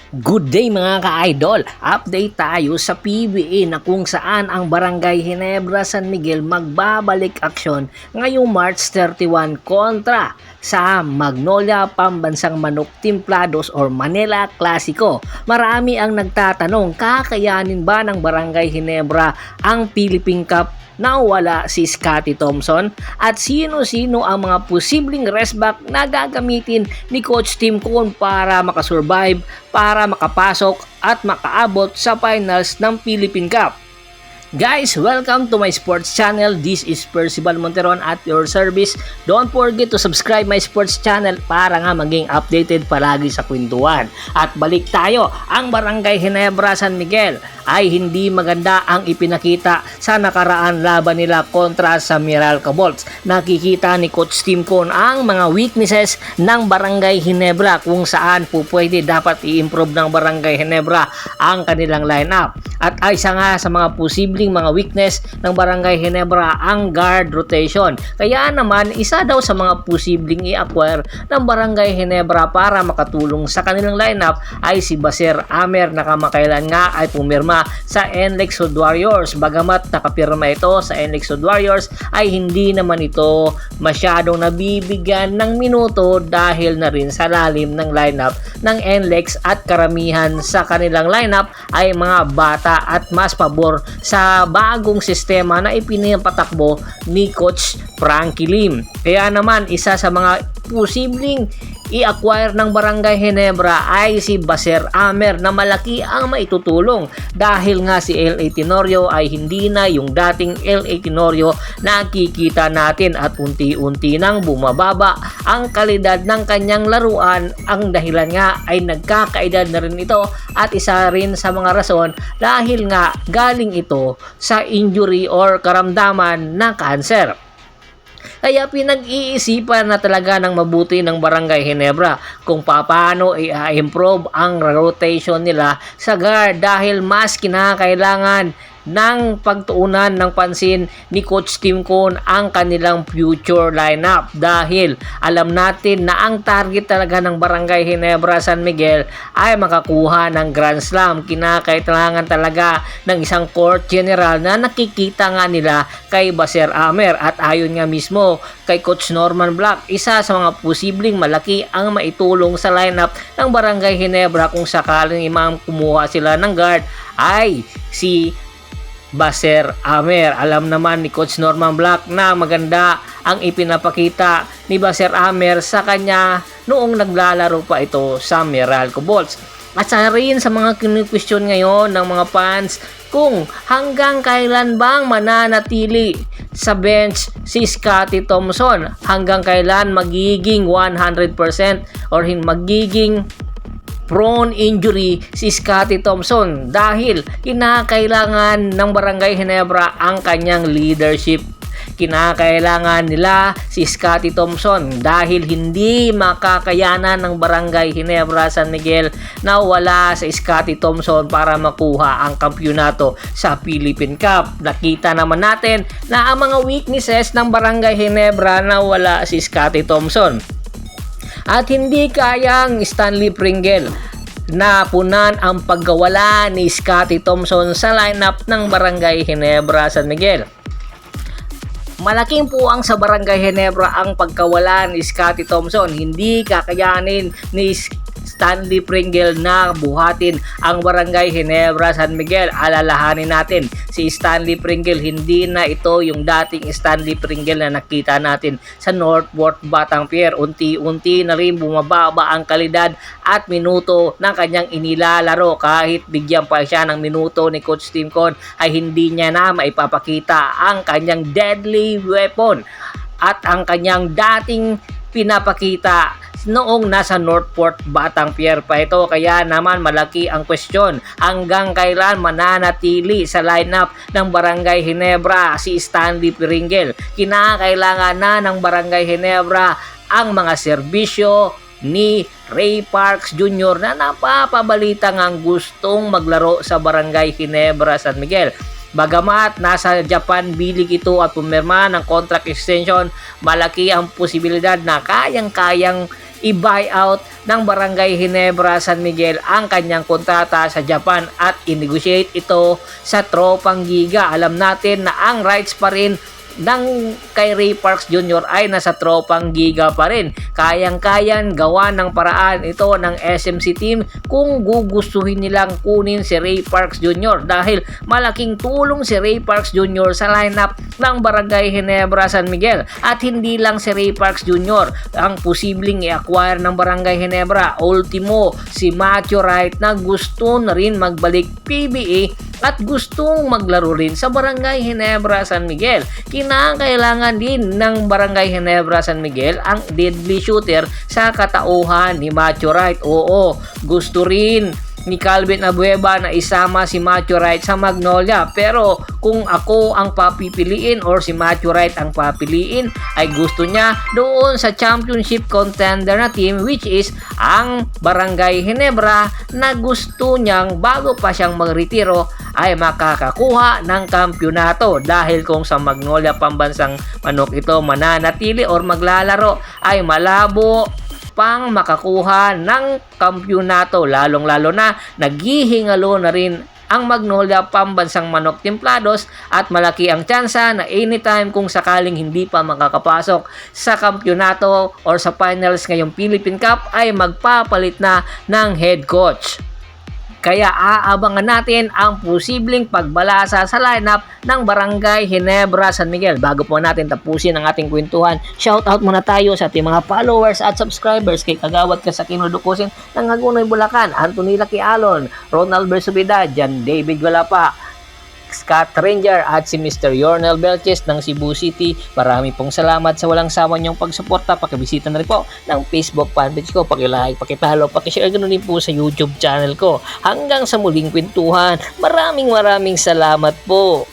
Good day mga ka-idol! Update tayo sa PBA na kung saan ang Barangay Ginebra San Miguel magbabalik aksyon ngayong March 31 kontra sa Magnolia Pambansang Manok Timplados or Manila Clasico. Marami ang nagtatanong, kakayanin ba ng Barangay Ginebra ang Philippine Cup na wala si Scotty Thompson? At sino-sino ang mga posibleng rest back na gagamitin ni Coach Tim Cone para makasurvive, para makapasok at makaabot sa finals ng Philippine Cup? Guys, welcome to my sports channel. This is Percival Monteron at your service. Don't forget to subscribe my sports channel para nga maging updated palagi sa kwentuhan. At balik tayo, ang Barangay Ginebra San Miguel ay hindi maganda ang ipinakita sa nakaraan laban nila kontra sa Meralco Bolts. Nakikita ni Coach Tim Cone ang mga weaknesses ng Barangay Ginebra kung saan po pwede dapat i-improve ng Barangay Ginebra ang kanilang lineup. At ay isa nga sa mga posibleng mga weakness ng Barangay Ginebra ang guard rotation. Kaya naman isa daw sa mga posibleng i-acquire ng Barangay Ginebra para makatulong sa kanilang lineup ay si Baser Amer na kamakailan nga ay pumirma sa NLEX Hood Warriors. Bagamat nakapirma ito sa NLEX Hood Warriors ay hindi naman ito masyadong nabibigyan ng minuto dahil na rin sa lalim ng lineup ng NLEX at karamihan sa kanilang lineup ay mga bata at mas pabor sa bagong sistema na ipinapatakbo ni Coach Frankie Lim. Kaya naman isa sa mga posibleng i-acquire ng Barangay Ginebra ay si Baser Amer na malaki ang maitutulong dahil nga si LA Tenorio ay hindi na yung dating LA Tenorio na nakikita natin at unti-unti nang bumababa ang kalidad ng kanyang laruan. Ang dahilan nga ay nagkakaedad na rin ito at isa rin sa mga rason dahil nga galing ito sa injury or karamdaman ng cancer. Kaya pinag-iisipan na talaga ng mabuti ng Barangay Ginebra kung paano i-improve ang rotation nila sa guard dahil mas kinakailangan ng pagtuunan ng pansin ni Coach Tim Cone ang kanilang future lineup dahil alam natin na ang target talaga ng Barangay Ginebra San Miguel ay makakuha ng Grand Slam. Kinakailangan talaga ng isang court general na nakikita nga nila kay Baser Amer at ayon nga mismo kay Coach Norman Black, isa sa mga posibleng malaki ang maitulong sa lineup ng Barangay Ginebra kung sakaling kumuha sila ng guard ay si Baser Amer. Alam naman ni Coach Norman Black na maganda ang ipinapakita ni Baser Amer sa kanya noong naglalaro pa ito sa Meralco Bolts. At sa rin sa mga kini-question ngayon ng mga fans kung hanggang kailan bang mananatili sa bench si Scotty Thompson, hanggang kailan magiging 100% or magiging prone injury si Scotty Thompson dahil kinakailangan ng Barangay Ginebra ang kanyang leadership. Kinakailangan nila si Scotty Thompson dahil hindi makakayanan ng Barangay Ginebra San Miguel na wala sa Scotty Thompson para makuha ang kampyonato sa Philippine Cup. Nakita naman natin na ang mga weaknesses ng Barangay Ginebra na wala si Scotty Thompson. At hindi kayang Stanley Pringle na punan ang pagkawala ni Scotty Thompson sa lineup ng Barangay Ginebra San Miguel. Malaking puwang sa Barangay Ginebra ang pagkawala ni Scotty Thompson. Hindi kakayanin ni Stanley Pringle na buhatin ang Barangay Ginebra San Miguel. Alalahanin natin, si Stanley Pringle hindi na ito yung dating Stanley Pringle na nakita natin sa Northport Batangas. Unti-unti na rin bumababa ang kalidad at minuto ng kanyang inilalaro. Kahit bigyan pa siya ng minuto ni Coach Tim Cone ay hindi niya na maipapakita ang kanyang deadly weapon at ang kanyang dating pinapakita noong nasa Northport Batangas pa ito. Kaya naman malaki ang question, hanggang kailan mananatili sa lineup ng Barangay Ginebra si Stanley Pringle. Kinakailangan na ng Barangay Ginebra ang mga serbisyo ni Ray Parks Jr. na napapabalita ngang gustong maglaro sa Barangay Ginebra San Miguel. Bagamat nasa Japan bilig ito at pumirma ng contract extension, malaki ang posibilidad na kayang-kayang i-buyout ng Barangay Ginebra San Miguel ang kanyang kontrata sa Japan at inegotiate ito sa Tropang Giga. Alam natin na ang rights pa rin ng kay Ray Parks Jr. ay nasa Tropang Giga pa rin. Kayang-kayan gawa ng paraan ito ng SMC team kung gugustuhin nilang kunin si Ray Parks Jr. dahil malaking tulong si Ray Parks Jr. sa lineup ng Barangay Ginebra San Miguel. At hindi lang si Ray Parks Jr. ang posibleng i-acquire ng Barangay Ginebra. Ultimo, si Matthew Wright na gusto na rin magbalik PBA at gustong maglaro rin sa Barangay Ginebra San Miguel. Kinakailangan din ng Barangay Ginebra San Miguel ang deadly shooter sa katauhan ni Matthew Wright. Oo, gusto rin ni Calvin Abueva na isama si Matthew Wright sa Magnolia, pero kung ako ang papipiliin or si Matthew Wright ang papiliin, ay gusto niya doon sa championship contender na team, which is ang Barangay Ginebra, na gusto niyang bago pa siyang magretiro ay makakakuha ng kampyonato. Dahil kung sa Magnolia Pambansang Manok ito mananatili or maglalaro, ay malabo pang makakuha ng kampyonato, lalong-lalo na naghihingalo na rin ang Magnolia Pambansang Manok Templados at malaki ang tsansa na anytime kung sakaling hindi pa makakapasok sa kampyonato or sa finals ngayong Philippine Cup ay magpapalit na ng head coach. Kaya aabangan natin ang posibleng pagbalasa sa lineup ng Barangay Ginebra San Miguel. Bago po natin tapusin ang ating kwentuhan, shoutout muna tayo sa ating mga followers at subscribers kay Kagawad Kasakin Dukusin ng Hagonoy, Bulacan, Anthony Lucky Alon, Ronald Bersubida, Jan David Galapa, Scott Ranger at si Mr. Yornel Belches ng Cebu City. Marami pong salamat sa walang sawa niyong pagsuporta. Pakibisita na rin po ng Facebook fanpage ko. Pakilike, pakipalo, pakishare, ganoon din po sa YouTube channel ko. Hanggang sa muling kwentuhan, maraming salamat po.